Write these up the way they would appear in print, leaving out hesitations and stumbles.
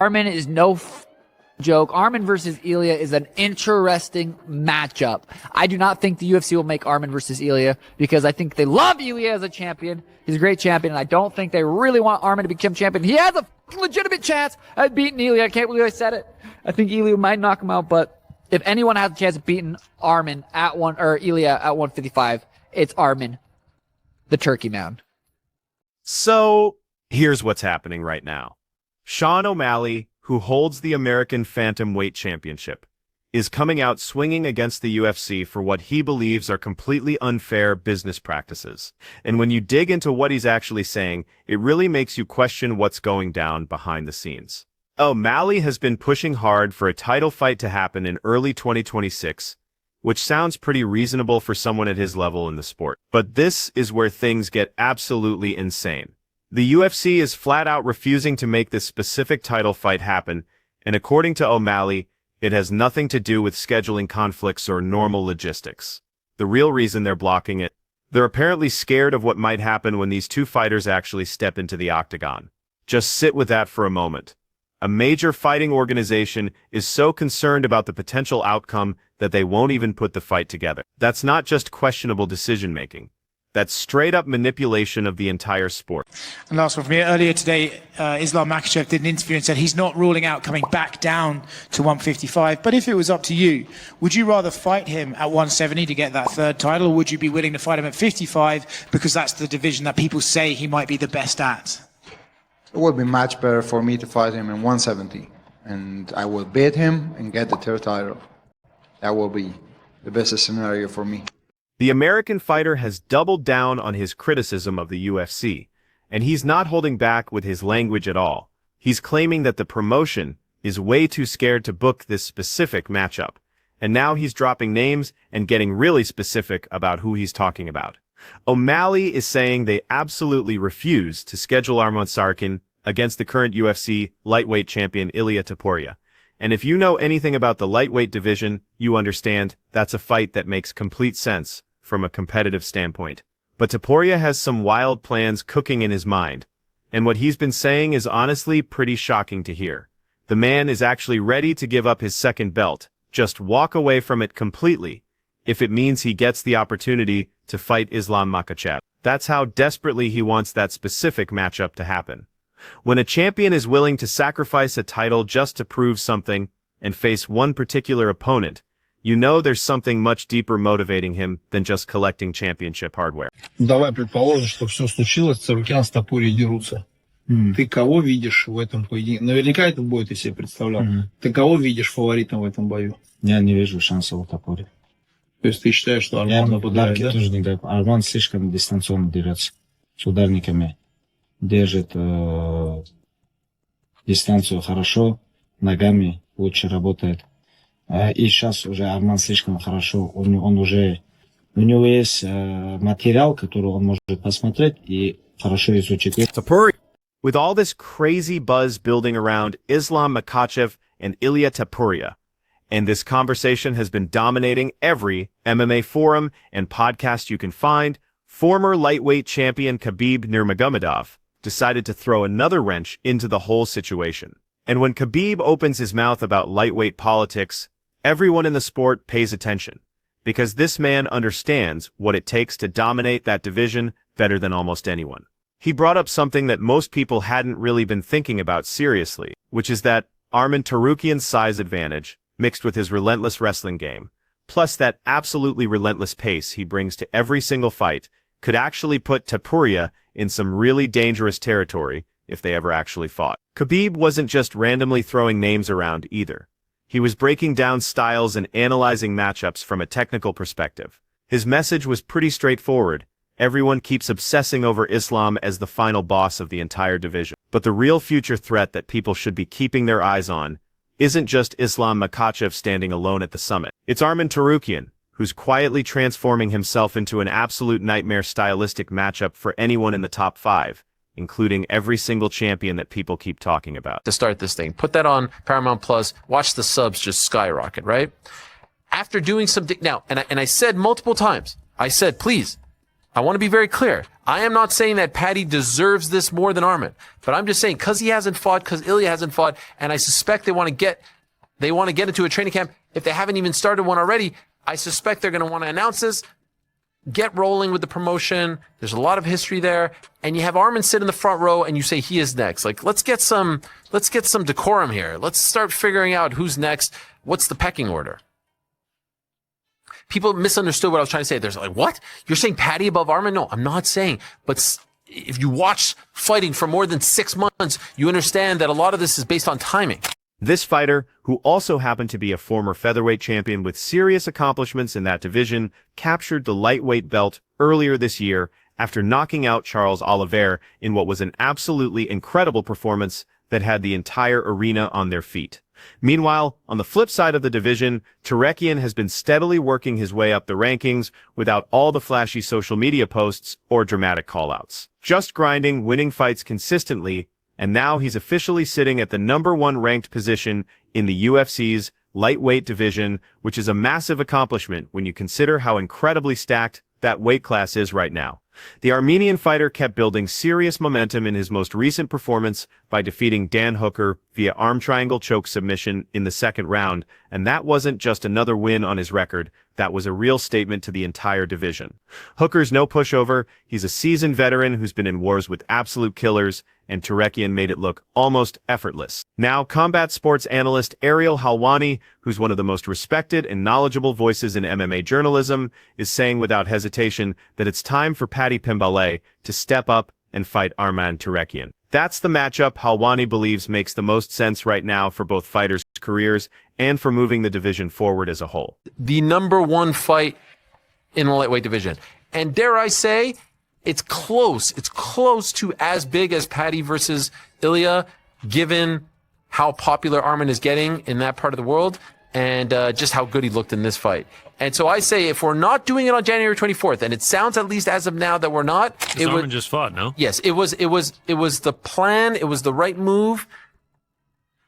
Arman is no joke. Arman versus Ilia is an interesting matchup. I do not think the UFC will make Arman versus Ilia because I think they love Ilia as a champion. He's a great champion, and I don't think they really want Arman to become champion. He has a legitimate chance at beating Ilia. I can't believe I said it. I think Ilia might knock him out, but if anyone has a chance of beating Arman at Ilia at 155, it's Arman, the Turkey Mound. So here's what's happening right now. Sean O'Malley, who holds the American Bantamweight Championship, is coming out swinging against the UFC for what he believes are completely unfair business practices. And when you dig into what he's actually saying, it really makes you question what's going down behind the scenes. O'Malley has been pushing hard for a title fight to happen in early 2026, which sounds pretty reasonable for someone at his level in the sport. But this is where things get absolutely insane. The UFC is flat out refusing to make this specific title fight happen, and according to O'Malley, it has nothing to do with scheduling conflicts or normal logistics. The real reason they're blocking it, they're apparently scared of what might happen when these two fighters actually step into the octagon. Just sit with that for a moment. A major fighting organization is so concerned about the potential outcome that they won't even put the fight together. That's not just questionable decision-making. That's straight-up manipulation of the entire sport. And last one from me. Earlier today, Islam Makhachev did an interview and said he's not ruling out coming back down to 155. But if it was up to you, would you rather fight him at 170 to get that third title, or would you be willing to fight him at 55 because that's the division that people say he might be the best at? It would be much better for me to fight him in 170. And I will beat him and get the third title. That will be the best scenario for me. The American fighter has doubled down on his criticism of the UFC, and he's not holding back with his language at all. He's claiming that the promotion is way too scared to book this specific matchup, and now he's dropping names and getting really specific about who he's talking about. O'Malley is saying they absolutely refuse to schedule Arman Tsarukyan against the current UFC lightweight champion Ilia Topuria. And if you know anything about the lightweight division, you understand that's a fight that makes complete sense from a competitive standpoint. But Topuria has some wild plans cooking in his mind, and what he's been saying is honestly pretty shocking to hear. The man is actually ready to give up his second belt, just walk away from it completely, if it means he gets the opportunity to fight Islam Makhachev. That's how desperately he wants that specific matchup to happen. When a champion is willing to sacrifice a title just to prove something and face one particular opponent, you know there's something much deeper motivating him than just collecting championship hardware. Давай предположим, что все случилось, Tsarukyan с Topuria дерутся. Ты кого видишь в этом поединке? Наверняка этот бой ты себе представлял. Ты кого видишь фаворитом в этом бою? Я не вижу шансов у Topuria. То есть ты считаешь, что Арман нападает, да? Тоже не даю. Арман слишком дистанционно дерется с ударниками. Держит дистанцию хорошо, ногами лучше работает. И сейчас уже Арман слишком хорошо, у него есть материал, который он может посмотреть и хорошо изучить. Topuria. With all this crazy buzz building around Islam Makhachev and Ilia Topuria, and this conversation has been dominating every MMA forum and podcast you can find, former lightweight champion Khabib Nurmagomedov decided to throw another wrench into the whole situation. And when Khabib opens his mouth about lightweight politics, everyone in the sport pays attention, because this man understands what it takes to dominate that division better than almost anyone. He brought up something that most people hadn't really been thinking about seriously, which is that Arman Tsarukyan's size advantage, mixed with his relentless wrestling game, plus that absolutely relentless pace he brings to every single fight, could actually put Topuria in some really dangerous territory if they ever actually fought. Khabib wasn't just randomly throwing names around either. He was breaking down styles and analyzing matchups from a technical perspective. His message was pretty straightforward. Everyone keeps obsessing over Islam as the final boss of the entire division. But the real future threat that people should be keeping their eyes on isn't just Islam Makhachev standing alone at the summit. It's Arman Tsarukyan, who's quietly transforming himself into an absolute nightmare stylistic matchup for anyone in the top 5, including every single champion that people keep talking about. To start this thing, put that on Paramount Plus, watch the subs just skyrocket, right? After doing some, now, and I said multiple times, I said, please, I want to be very clear. I am not saying that Paddy deserves this more than Arman, but I'm just saying because he hasn't fought, because Ilia hasn't fought, and I suspect they want to get into a training camp. If they haven't even started one already, I suspect they're going to want to announce this, get rolling with the promotion. There's a lot of history there, and you have Arman sit in the front row, and you say he is next. Like, let's get some decorum here. Let's start figuring out who's next. What's the pecking order? People misunderstood what I was trying to say. There's like, what? You're saying Paddy above Arman? No, I'm not saying. But if you watch fighting for more than 6 months, you understand that a lot of this is based on timing. This fighter, who also happened to be a former featherweight champion with serious accomplishments in that division, captured the lightweight belt earlier this year after knocking out Charles Oliveira in what was an absolutely incredible performance that had the entire arena on their feet. Meanwhile, on the flip side of the division, Turekian has been steadily working his way up the rankings without all the flashy social media posts or dramatic callouts. Just grinding, winning fights consistently, and now he's officially sitting at the #1 ranked position in the UFC's lightweight division, which is a massive accomplishment when you consider how incredibly stacked that weight class is right now. The Armenian fighter kept building serious momentum in his most recent performance by defeating Dan Hooker via arm triangle choke submission in the second round, and that wasn't just another win on his record, that was a real statement to the entire division. Hooker's no pushover, he's a seasoned veteran who's been in wars with absolute killers, and Turekian made it look almost effortless. Now, combat sports analyst Ariel Halwani, who's one of the most respected and knowledgeable voices in MMA journalism, is saying without hesitation that it's time for Paddy Pimblett to step up and fight Arman Turekian. That's the matchup Halwani believes makes the most sense right now for both fighters' careers and for moving the division forward as a whole. The #1 fight in the lightweight division. And dare I say, it's close. It's close to as big as Paddy versus Ilia, given how popular Arman is getting in that part of the world and just how good he looked in this fight. And so I say, if we're not doing it on January 24th, and it sounds at least as of now that we're not, Arman just fought, no? Yes, it was the plan. It was the right move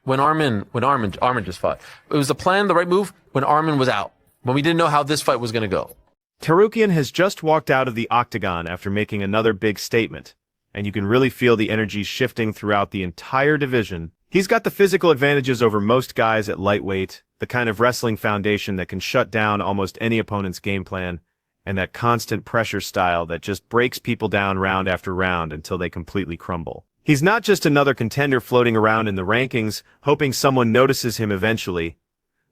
when Arman just fought. It was the plan, the right move when Arman was out, when we didn't know how this fight was going to go. Turekian has just walked out of the octagon after making another big statement, and you can really feel the energy shifting throughout the entire division. He's got the physical advantages over most guys at lightweight, the kind of wrestling foundation that can shut down almost any opponent's game plan, and that constant pressure style that just breaks people down round after round until they completely crumble. He's not just another contender floating around in the rankings, hoping someone notices him eventually.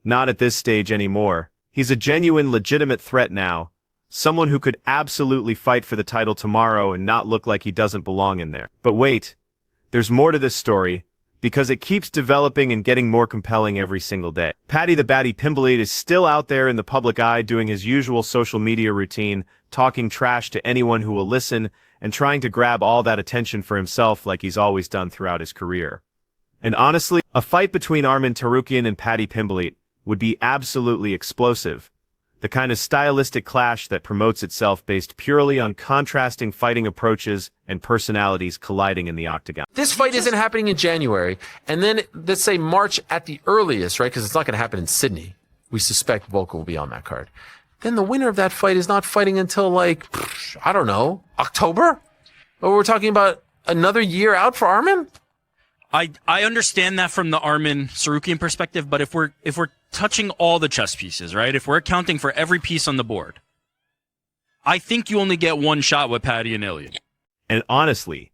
Not at this stage anymore. He's a genuine, legitimate threat now. Someone who could absolutely fight for the title tomorrow and not look like he doesn't belong in there. But wait, there's more to this story, because it keeps developing and getting more compelling every single day. Paddy the Batty Pimblett is still out there in the public eye doing his usual social media routine, talking trash to anyone who will listen, and trying to grab all that attention for himself like he's always done throughout his career. And honestly, a fight between Arman Turekian and Paddy Pimblett would be absolutely explosive. The kind of stylistic clash that promotes itself based purely on contrasting fighting approaches and personalities colliding in the octagon. This fight isn't happening in January, and then let's say March at the earliest, right? Because it's not going to happen in Sydney. We suspect Volka will be on that card. Then the winner of that fight is not fighting until like, I don't know, October? Or we're talking about another year out for Arman? I understand that from the Arman Tsarukyan perspective, but if we're touching all the chess pieces, right? If we're accounting for every piece on the board, I think you only get one shot with Paddy and Ilia. And honestly,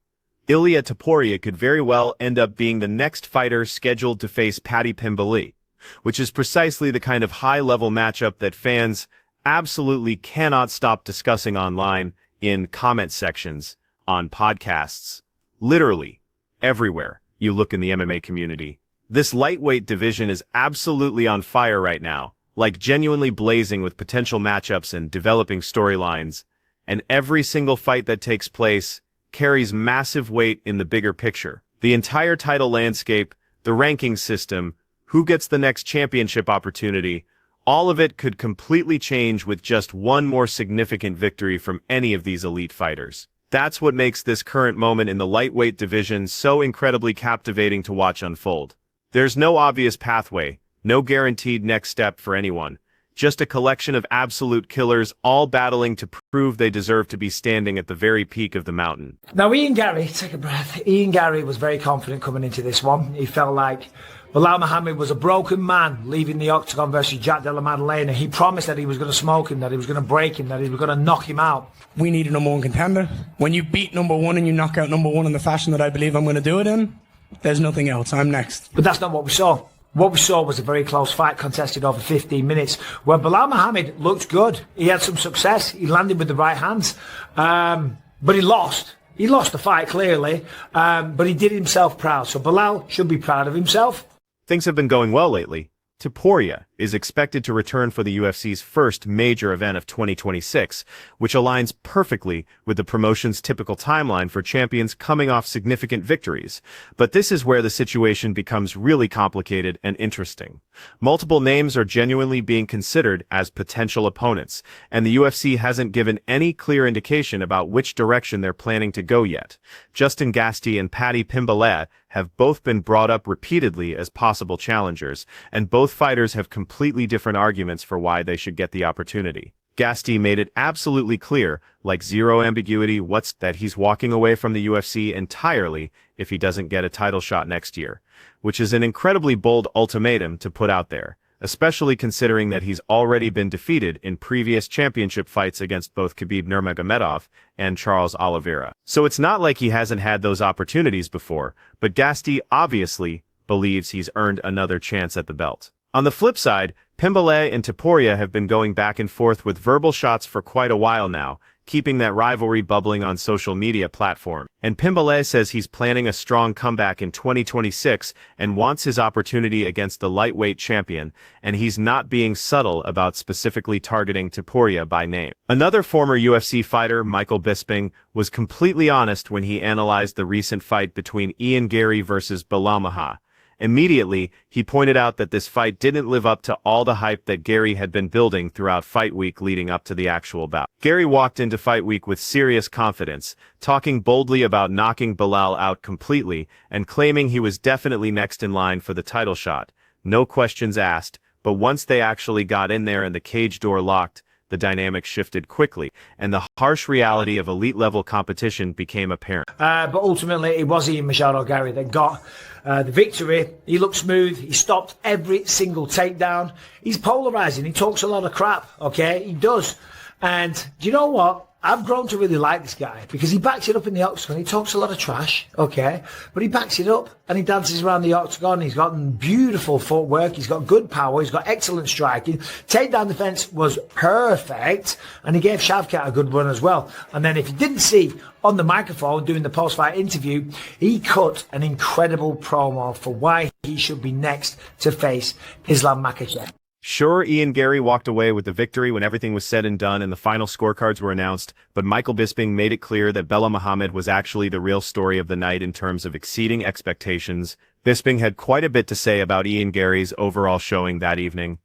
Ilia Topuria could very well end up being the next fighter scheduled to face Paddy Pimblett, which is precisely the kind of high-level matchup that fans absolutely cannot stop discussing online, in comment sections, on podcasts, literally everywhere you look in the MMA community. This lightweight division is absolutely on fire right now, like genuinely blazing with potential matchups and developing storylines, and every single fight that takes place carries massive weight in the bigger picture. The entire title landscape, the ranking system, who gets the next championship opportunity, all of it could completely change with just one more significant victory from any of these elite fighters. That's what makes this current moment in the lightweight division so incredibly captivating to watch unfold. There's no obvious pathway, no guaranteed next step for anyone. Just a collection of absolute killers, all battling to prove they deserve to be standing at the very peak of the mountain. Now, Garry, take a breath. Garry was very confident coming into this one. He felt like Belal Muhammad was a broken man leaving the octagon versus Jack Della Maddalena. He promised that he was going to smoke him, that he was going to break him, that he was going to knock him out. We need a number one contender. When you beat number one and you knock out number one in the fashion that I believe I'm going to do it in, there's nothing else. I'm next. But that's not what we saw. What we saw was a very close fight contested over 15 minutes where Belal Muhammad looked good. He had some success. He landed with the right hands. But he lost. He lost the fight, clearly. But he did himself proud. So Belal should be proud of himself. Things have been going well lately. Topuria is expected to return for the UFC's first major event of 2026, which aligns perfectly with the promotion's typical timeline for champions coming off significant victories. But this is where the situation becomes really complicated and interesting. Multiple names are genuinely being considered as potential opponents, and the UFC hasn't given any clear indication about which direction they're planning to go yet. Justin Gaethje and Pimblett have both been brought up repeatedly as possible challengers, and both fighters have completely different arguments for why they should get the opportunity. Gaethje made it absolutely clear, like zero ambiguity, that he's walking away from the UFC entirely if he doesn't get a title shot next year, which is an incredibly bold ultimatum to put out there, especially considering that he's already been defeated in previous championship fights against both Khabib Nurmagomedov and Charles Oliveira. So it's not like he hasn't had those opportunities before, but Gaethje obviously believes he's earned another chance at the belt. On the flip side, Pimblett and Topuria have been going back and forth with verbal shots for quite a while now, keeping that rivalry bubbling on social media platforms. And Pimblett says he's planning a strong comeback in 2026 and wants his opportunity against the lightweight champion, and he's not being subtle about specifically targeting Topuria by name. Another former UFC fighter, Michael Bisping, was completely honest when he analyzed the recent fight between Garry versus Belal Muhammad. Immediately, he pointed out that this fight didn't live up to all the hype that Garry had been building throughout Fight Week leading up to the actual bout. Garry walked into Fight Week with serious confidence, talking boldly about knocking Belal out completely and claiming he was definitely next in line for the title shot. No questions asked, but once they actually got in there and the cage door locked, the dynamic shifted quickly, and the harsh reality of elite-level competition became apparent. But ultimately, it was Ian Machado Garry that got the victory. He looked smooth. He stopped every single takedown. He's polarizing. He talks a lot of crap, okay? He does. And do you know what? I've grown to really like this guy because he backs it up in the octagon. He talks a lot of trash, okay? But he backs it up and he dances around the octagon. He's got beautiful footwork. He's got good power. He's got excellent striking. Takedown defense was perfect. And he gave Shavkat a good run as well. And then if you didn't see on the microphone doing the post-fight interview, he cut an incredible promo for why he should be next to face Islam Makhachev. Sure, Garry walked away with the victory when everything was said and done and the final scorecards were announced, but Michael Bisping made it clear that Belal Muhammad was actually the real story of the night in terms of exceeding expectations. Bisping had quite a bit to say about Garry's overall showing that evening.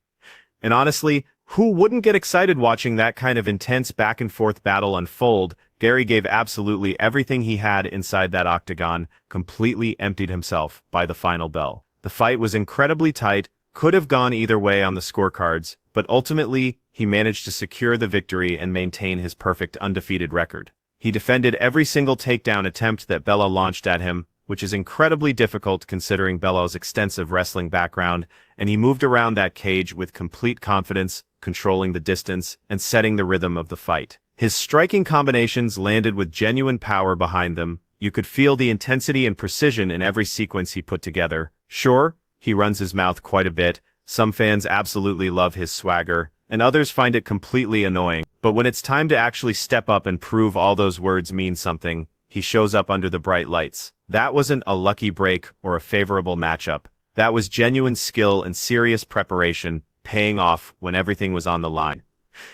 And honestly, who wouldn't get excited watching that kind of intense back-and-forth battle unfold? Garry gave absolutely everything he had inside that octagon, completely emptied himself by the final bell. The fight was incredibly tight, could have gone either way on the scorecards, but ultimately, he managed to secure the victory and maintain his perfect undefeated record. He defended every single takedown attempt that Belal launched at him, which is incredibly difficult considering Belal's extensive wrestling background, and he moved around that cage with complete confidence, controlling the distance and setting the rhythm of the fight. His striking combinations landed with genuine power behind them. You could feel the intensity and precision in every sequence he put together. Sure, he runs his mouth quite a bit. Some fans absolutely love his swagger, and others find it completely annoying. But when it's time to actually step up and prove all those words mean something, he shows up under the bright lights. That wasn't a lucky break or a favorable matchup. That was genuine skill and serious preparation, paying off when everything was on the line.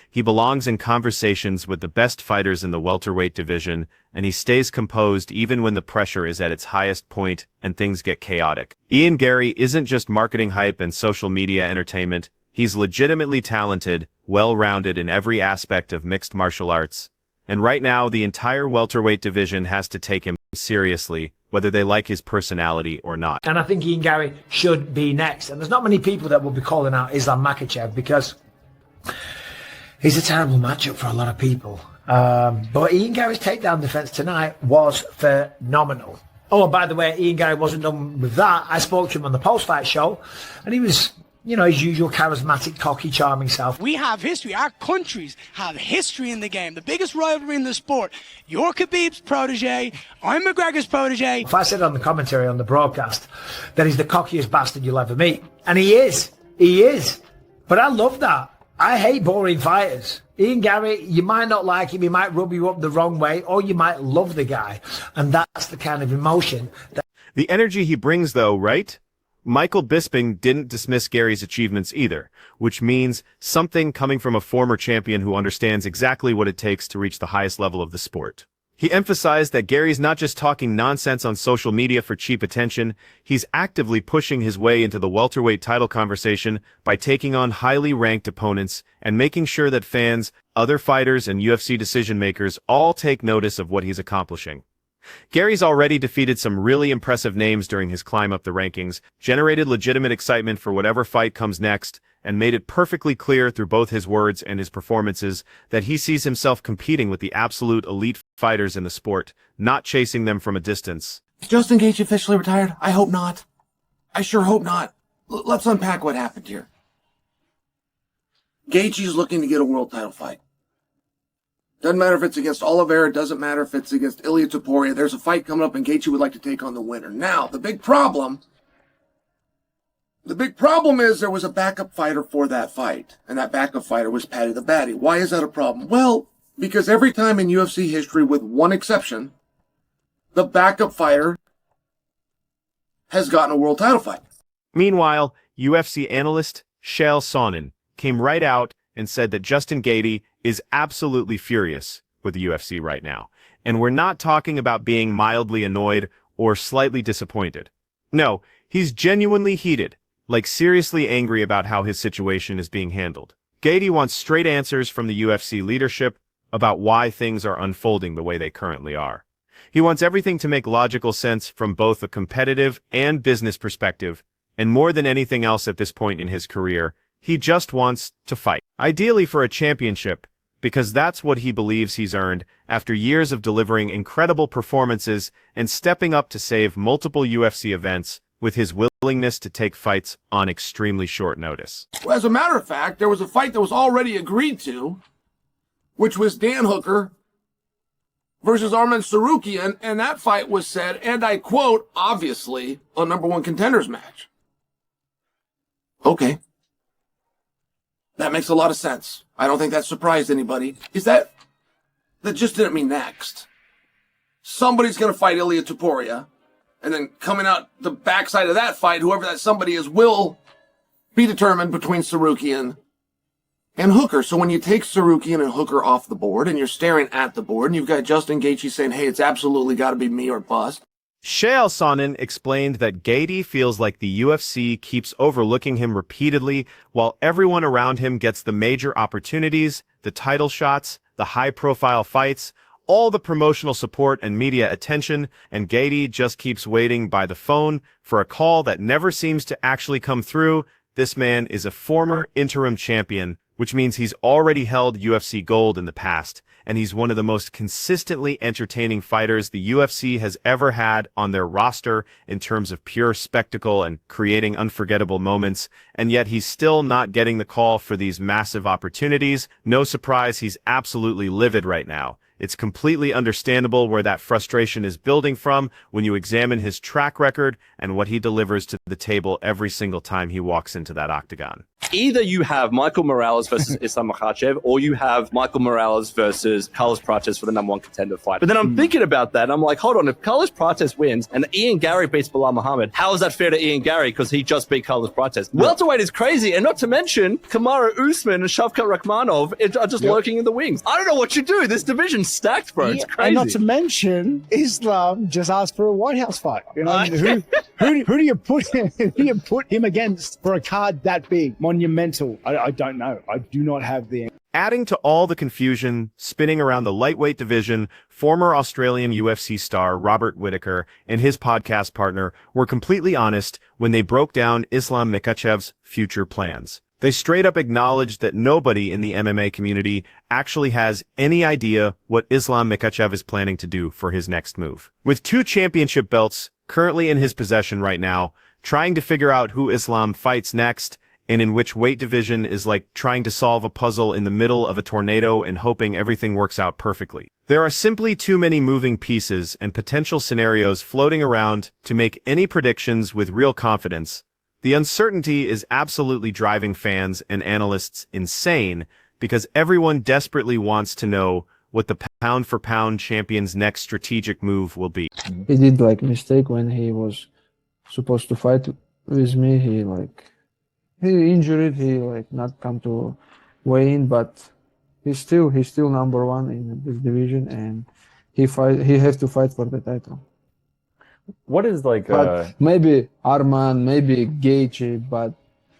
He belongs in conversations with the best fighters in the welterweight division, and he stays composed even when the pressure is at its highest point and things get chaotic. Garry isn't just marketing hype and social media entertainment. He's legitimately talented, well-rounded in every aspect of mixed martial arts. And right now, the entire welterweight division has to take him seriously, whether they like his personality or not. And I think Garry should be next. And there's not many people that will be calling out Islam Makhachev because He's a terrible matchup for a lot of people. But Ian Garry's takedown defense tonight was phenomenal. Oh, and by the way, Ian Garry wasn't done with that. I spoke to him on the post-fight show, and he was, you know, his usual charismatic, cocky, charming self. We have history. Our countries have history in the game. The biggest rivalry in the sport. You're Khabib's protege. I'm McGregor's protege. If I said on the commentary on the broadcast that he's the cockiest bastard you'll ever meet, and he is. He is. But I love that. I hate boring fighters. Ian Garry, you might not like him, he might rub you up the wrong way, or you might love the guy. And that's the kind of emotion that... The energy he brings, though, right? Michael Bisping didn't dismiss Garry's achievements either, which means something coming from a former champion who understands exactly what it takes to reach the highest level of the sport. He emphasized that Garry's not just talking nonsense on social media for cheap attention, he's actively pushing his way into the welterweight title conversation by taking on highly ranked opponents and making sure that fans, other fighters, and UFC decision-makers all take notice of what he's accomplishing. Garry's already defeated some really impressive names during his climb up the rankings, generated legitimate excitement for whatever fight comes next, and made it perfectly clear through both his words and his performances that he sees himself competing with the absolute elite fighters in the sport, not chasing them from a distance. Is Justin Gaethje officially retired? I hope not. I sure hope not. Let's unpack what happened here. Gaethje's looking to get a world title fight. Doesn't matter if it's against Oliveira, doesn't matter if it's against Ilia Topuria. There's a fight coming up and Gaethje would like to take on the winner. Now, the big problem is there was a backup fighter for that fight, and that backup fighter was Paddy the Baddy. Why is that a problem? Well, because every time in UFC history, with one exception, the backup fighter has gotten a world title fight. Meanwhile, UFC analyst Chael Sonnen came right out and said that Justin Gaethje is absolutely furious with the UFC right now. And we're not talking about being mildly annoyed or slightly disappointed. No, he's genuinely heated, like seriously angry about how his situation is being handled. Gaethje wants straight answers from the UFC leadership about why things are unfolding the way they currently are. He wants everything to make logical sense from both a competitive and business perspective, and more than anything else at this point in his career, he just wants to fight. Ideally for a championship, because that's what he believes he's earned after years of delivering incredible performances and stepping up to save multiple UFC events with his willingness to take fights on extremely short notice. Well, as a matter of fact, there was a fight that was already agreed to, which was Dan Hooker versus Arman Tsarukyan, and that fight was said, and I quote, obviously, a number one contenders match. Okay. That makes a lot of sense. I don't think that surprised anybody. That just didn't mean next. Somebody's going to fight Ilia Topuria, and then coming out the backside of that fight, whoever that somebody is will be determined between Tsarukyan and Hooker. So when you take Tsarukyan and Hooker off the board, and you're staring at the board, and you've got Justin Gaethje saying, hey, it's absolutely got to be me or bust. Chael Sonnen explained that Gaethje feels like the UFC keeps overlooking him repeatedly while everyone around him gets the major opportunities, the title shots, the high-profile fights, all the promotional support and media attention, and Gaethje just keeps waiting by the phone for a call that never seems to actually come through. This man is a former interim champion, which means he's already held UFC gold in the past, and he's one of the most consistently entertaining fighters the UFC has ever had on their roster in terms of pure spectacle and creating unforgettable moments, and yet he's still not getting the call for these massive opportunities. No surprise, he's absolutely livid right now. It's completely understandable where that frustration is building from when you examine his track record and what he delivers to the table every single time he walks into that octagon. Either you have Michael Morales versus Islam Makhachev, or you have Michael Morales versus Carlos Prates for the number one contender fight. But then I'm thinking about that, and I'm like, hold on, if Carlos Prates wins and Ian Garry beats Bilal Muhammad, how is that fair to Ian Garry because he just beat Carlos Prates? Welterweight is crazy, and not to mention Kamaru Usman and Shavkat Rakhmonov are just lurking in the wings. I don't know what you do. This division's stacked, bro. It's crazy. And not to mention, Islam just asked for a White House fight. You know, who do you put him against for a card that big, monumental? I don't know. I do not have the. Adding to all the confusion spinning around the lightweight division, former Australian UFC star Robert Whittaker and his podcast partner were completely honest when they broke down Islam Makhachev's future plans. They straight up acknowledged that nobody in the MMA community actually has any idea what Islam Makhachev is planning to do for his next move. With 2 championship belts currently in his possession right now, trying to figure out who Islam fights next and in which weight division is like trying to solve a puzzle in the middle of a tornado and hoping everything works out perfectly. There are simply too many moving pieces and potential scenarios floating around to make any predictions with real confidence. The uncertainty is absolutely driving fans and analysts insane because everyone desperately wants to know what the pound-for-pound champion's next strategic move will be. He did like mistake when he was supposed to fight with me. He injured. He like not come to weigh in, but he's still number 1 in this division, and he has to fight for the title. What is like? Maybe Arman, maybe Gaethje, but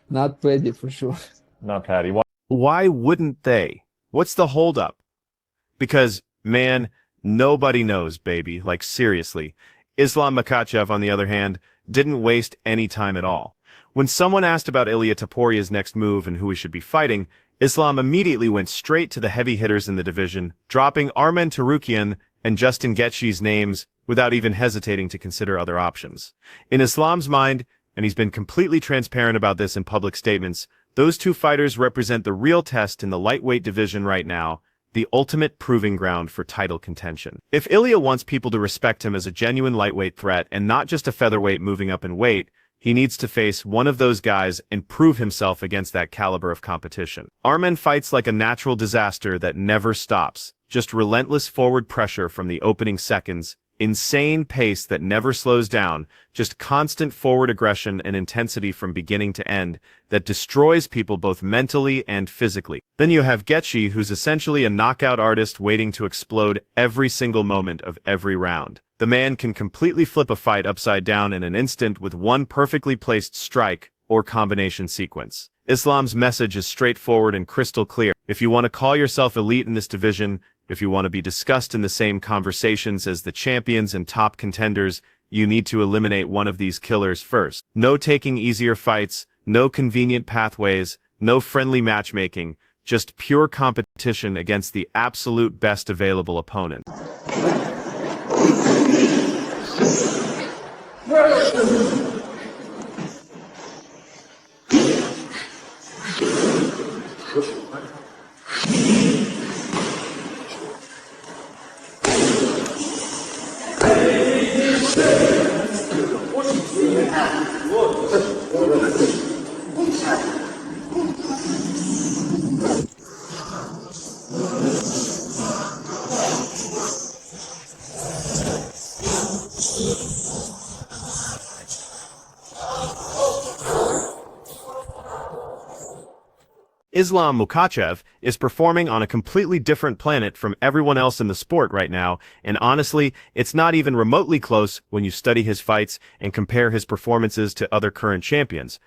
not Tate for sure. Not Patty. Why wouldn't they? What's the holdup? Because, man, nobody knows, baby. Like, seriously. Islam Makhachev, on the other hand, didn't waste any time at all. When someone asked about Ilia Topuria's next move and who he should be fighting, Islam immediately went straight to the heavy hitters in the division, dropping Arman Tsarukyan and Justin Gaethje's names without even hesitating to consider other options. In Islam's mind, and he's been completely transparent about this in public statements, those 2 fighters represent the real test in the lightweight division right now, the ultimate proving ground for title contention. If Ilia wants people to respect him as a genuine lightweight threat and not just a featherweight moving up in weight, he needs to face one of those guys and prove himself against that caliber of competition. Arman fights like a natural disaster that never stops, just relentless forward pressure from the opening seconds, insane pace that never slows down, just constant forward aggression and intensity from beginning to end that destroys people both mentally and physically. Then you have Gaethje, who's essentially a knockout artist waiting to explode every single moment of every round. The man can completely flip a fight upside down in an instant with one perfectly placed strike or combination sequence. Islam's message is straightforward and crystal clear. If you want to call yourself elite in this division, if you want to be discussed in the same conversations as the champions and top contenders, you need to eliminate one of these killers first. No taking easier fights, no convenient pathways, no friendly matchmaking, just pure competition against the absolute best available opponent. Islam Makhachev is performing on a completely different planet from everyone else in the sport right now, and honestly, it's not even remotely close when you study his fights and compare his performances to other current champions.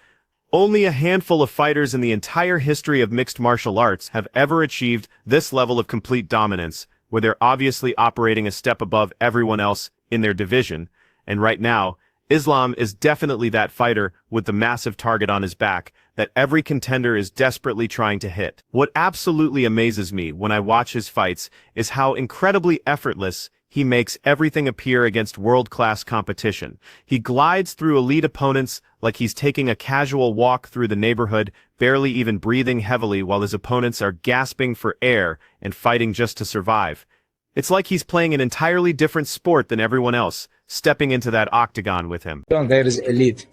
Only a handful of fighters in the entire history of mixed martial arts have ever achieved this level of complete dominance, where they're obviously operating a step above everyone else in their division, and right now, Islam is definitely that fighter with the massive target on his back that every contender is desperately trying to hit. What absolutely amazes me when I watch his fights is how incredibly effortless he makes everything appear against world-class competition. He glides through elite opponents like he's taking a casual walk through the neighborhood, barely even breathing heavily while his opponents are gasping for air and fighting just to survive. It's like he's playing an entirely different sport than everyone else, stepping into that octagon with him. There is elite,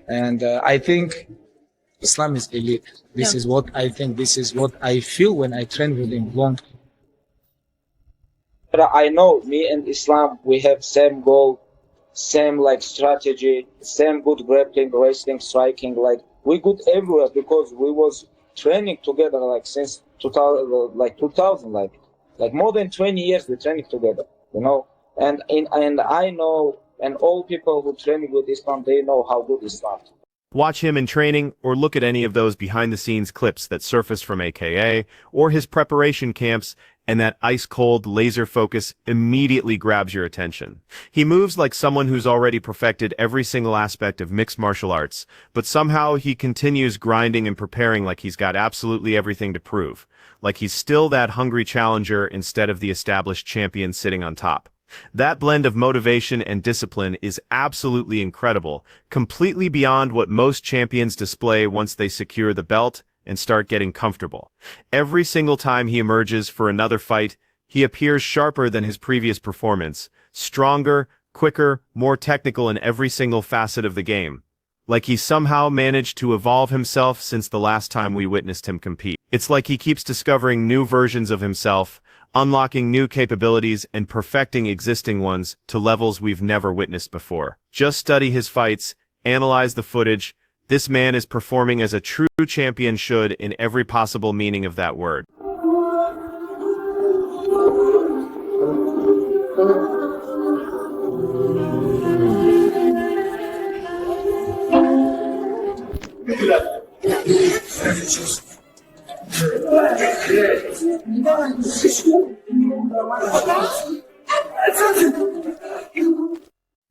and I think Islam is elite. This is what I think. This is what I feel when I train with him long. But I know me and Islam, we have same goal, same like strategy, same good grappling, wrestling, striking. Like we good everywhere because we was training together like since 2000, like more than 20 years we training together, you know. And I know, and all people who train with Islam, they know how good Islam. Watch him in training, or look at any of those behind-the-scenes clips that surface from AKA, or his preparation camps, and that ice-cold laser focus immediately grabs your attention. He moves like someone who's already perfected every single aspect of mixed martial arts, but somehow he continues grinding and preparing like he's got absolutely everything to prove, like he's still that hungry challenger instead of the established champion sitting on top. That blend of motivation and discipline is absolutely incredible, completely beyond what most champions display once they secure the belt and start getting comfortable. Every single time he emerges for another fight, he appears sharper than his previous performance, stronger, quicker, more technical in every single facet of the game. Like he somehow managed to evolve himself since the last time we witnessed him compete. It's like he keeps discovering new versions of himself, unlocking new capabilities and perfecting existing ones to levels we've never witnessed before. Just study his fights, analyze the footage. This man is performing as a true champion should in every possible meaning of that word.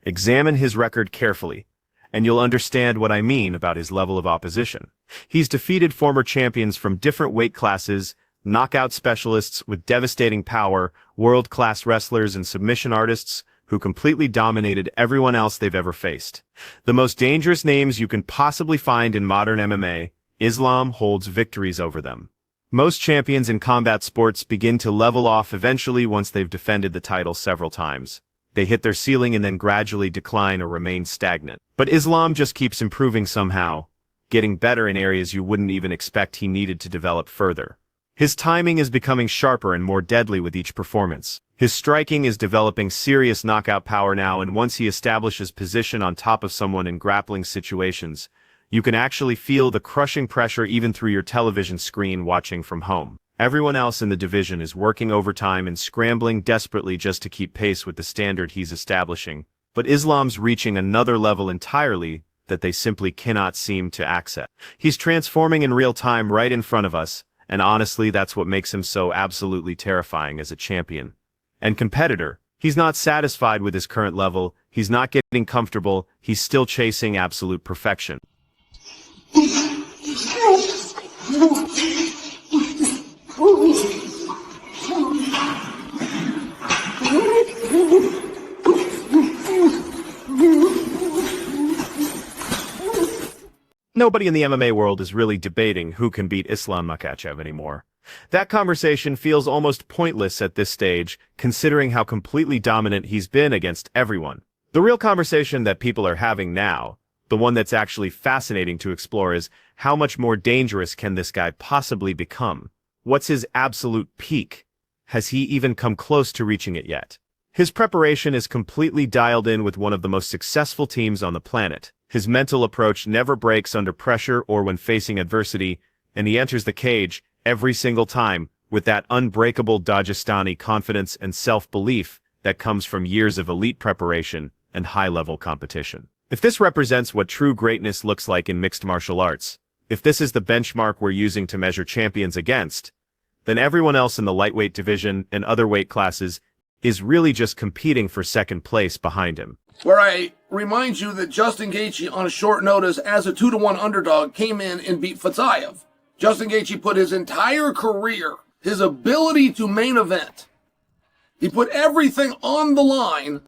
Examine his record carefully, and you'll understand what I mean about his level of opposition. He's defeated former champions from different weight classes, knockout specialists with devastating power, world-class wrestlers and submission artists who completely dominated everyone else they've ever faced. The most dangerous names you can possibly find in modern MMA, Islam holds victories over them. Most champions in combat sports begin to level off eventually once they've defended the title several times. They hit their ceiling and then gradually decline or remain stagnant. But Islam just keeps improving somehow, getting better in areas you wouldn't even expect he needed to develop further. His timing is becoming sharper and more deadly with each performance. His striking is developing serious knockout power now, and once he establishes position on top of someone in grappling situations, you can actually feel the crushing pressure even through your television screen watching from home. Everyone else in the division is working overtime and scrambling desperately just to keep pace with the standard he's establishing. But Islam's reaching another level entirely that they simply cannot seem to access. He's transforming in real time right in front of us, and honestly that's what makes him so absolutely terrifying as a champion and competitor. He's not satisfied with his current level, he's not getting comfortable, he's still chasing absolute perfection. Nobody in the MMA world is really debating who can beat Islam Makhachev anymore. That conversation feels almost pointless at this stage, considering how completely dominant he's been against everyone. The real conversation that people are having now, the one that's actually fascinating to explore, is how much more dangerous can this guy possibly become? What's his absolute peak? Has he even come close to reaching it yet? His preparation is completely dialed in with one of the most successful teams on the planet. His mental approach never breaks under pressure or when facing adversity, and he enters the cage every single time with that unbreakable Dagestani confidence and self-belief that comes from years of elite preparation and high-level competition. If this represents what true greatness looks like in mixed martial arts, if this is the benchmark we're using to measure champions against, then everyone else in the lightweight division and other weight classes is really just competing for second place behind him. Where I remind you that Justin Gaethje, on a short notice as a 2-1 underdog, came in and beat Fatayev. Justin Gaethje put his entire career, his ability to main event, he put everything on the line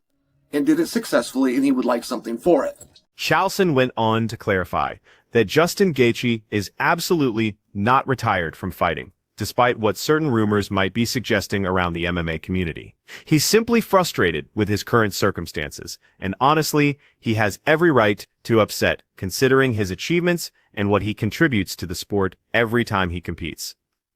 and did it successfully, and he would like something for it. Chalson went on to clarify that Justin Gaethje is absolutely not retired from fighting, despite what certain rumors might be suggesting around the MMA community. He's simply frustrated with his current circumstances, and honestly, he has every right to upset, considering his achievements and what he contributes to the sport every time he competes.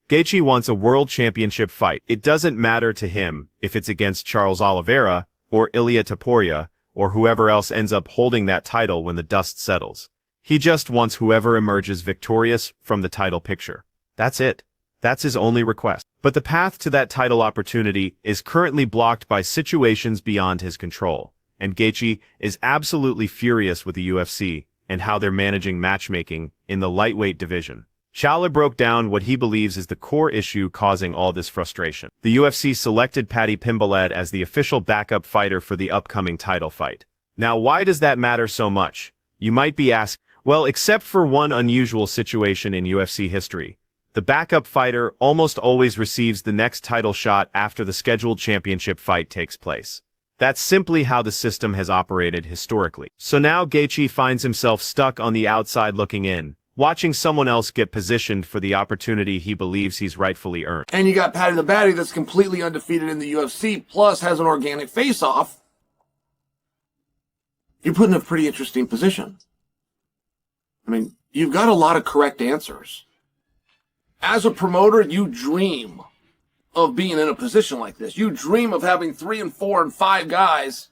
Gaethje wants a world championship fight. It doesn't matter to him if it's against Charles Oliveira or Ilia Topuria or whoever else ends up holding that title when the dust settles. He just wants whoever emerges victorious from the title picture. That's it. That's his only request. But the path to that title opportunity is currently blocked by situations beyond his control, and Gaethje is absolutely furious with the UFC and how they're managing matchmaking in the lightweight division. Chawla broke down what he believes is the core issue causing all this frustration. The UFC selected Paddy Pimblett as the official backup fighter for the upcoming title fight. Now, why does that matter so much? You might be asking. Well, except for one unusual situation in UFC history. The backup fighter almost always receives the next title shot after the scheduled championship fight takes place. That's simply how the system has operated historically. So now Gaethje finds himself stuck on the outside looking in, watching someone else get positioned for the opportunity he believes he's rightfully earned. And you got Paddy the Baddy that's completely undefeated in the UFC, plus has an organic face-off. You're put in a pretty interesting position. I mean, you've got a lot of correct answers. As a promoter, you dream of being in a position like this. You dream of having 3 and 4 and 5 guys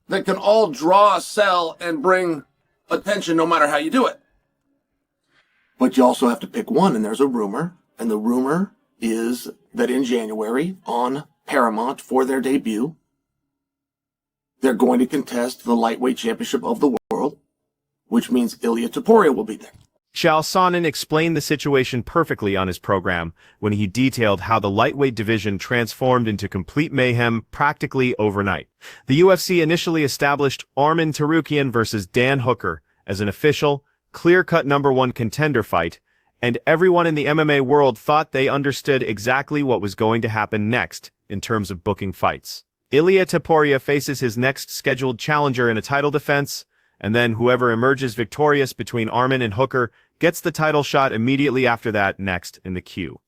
that can all draw, sell, and bring attention no matter how you do it. But you also have to pick one, and there's a rumor. And the rumor is that in January, on Paramount for their debut, they're going to contest the lightweight championship of the world, which means Ilia Topuria will be there. Chael Sonnen explained the situation perfectly on his program when he detailed how the lightweight division transformed into complete mayhem practically overnight. The UFC initially established Arman Tsarukyan versus Dan Hooker as an official, clear-cut #1 contender fight, and everyone in the MMA world thought they understood exactly what was going to happen next in terms of booking fights. Ilia Topuria faces his next scheduled challenger in a title defense, and then whoever emerges victorious between Arman and Hooker gets the title shot immediately after that next in the queue.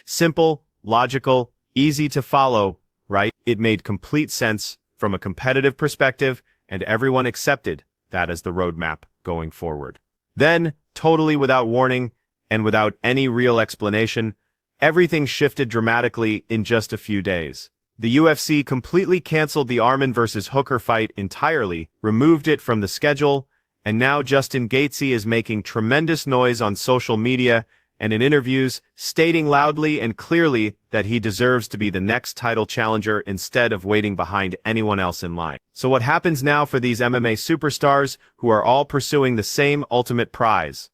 Simple, logical, easy to follow, right? It made complete sense from a competitive perspective, and everyone accepted that as the roadmap going forward. Then, totally without warning, and without any real explanation, everything shifted dramatically in just a few days. The UFC completely canceled the Arman versus Hooker fight entirely, removed it from the schedule, and now Justin Gaethje is making tremendous noise on social media and in interviews, stating loudly and clearly that he deserves to be the next title challenger instead of waiting behind anyone else in line. So what happens now for these MMA superstars who are all pursuing the same ultimate prize?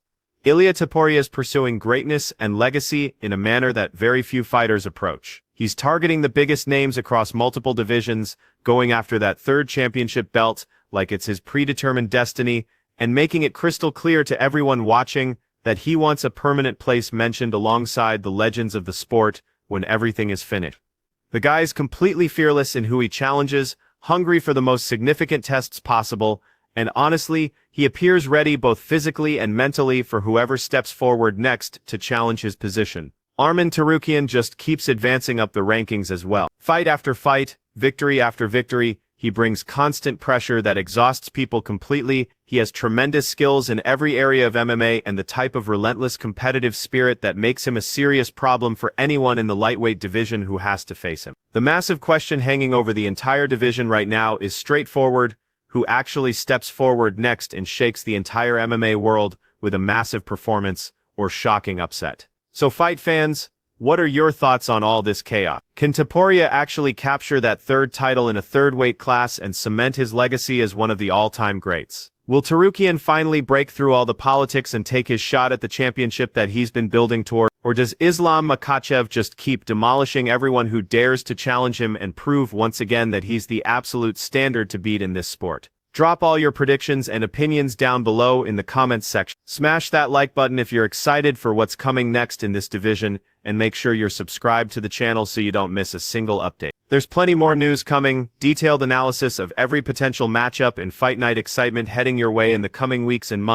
Ilia Topuria is pursuing greatness and legacy in a manner that very few fighters approach. He's targeting the biggest names across multiple divisions, going after that third championship belt like it's his predetermined destiny, and making it crystal clear to everyone watching that he wants a permanent place mentioned alongside the legends of the sport when everything is finished. The guy's completely fearless in who he challenges, hungry for the most significant tests possible, and honestly, he appears ready both physically and mentally for whoever steps forward next to challenge his position. Arman Tsarukyan just keeps advancing up the rankings as well. Fight after fight, victory after victory, he brings constant pressure that exhausts people completely. He has tremendous skills in every area of MMA and the type of relentless competitive spirit that makes him a serious problem for anyone in the lightweight division who has to face him. The massive question hanging over the entire division right now is straightforward: who actually steps forward next and shakes the entire MMA world with a massive performance or shocking upset? So fight fans, what are your thoughts on all this chaos? Can Topuria actually capture that third title in a third weight class and cement his legacy as one of the all-time greats? Will Tsarukyan finally break through all the politics and take his shot at the championship that he's been building toward? Or does Islam Makhachev just keep demolishing everyone who dares to challenge him and prove once again that he's the absolute standard to beat in this sport? Drop all your predictions and opinions down below in the comments section. Smash that like button if you're excited for what's coming next in this division, and make sure you're subscribed to the channel so you don't miss a single update. There's plenty more news coming, detailed analysis of every potential matchup and fight night excitement heading your way in the coming weeks and months.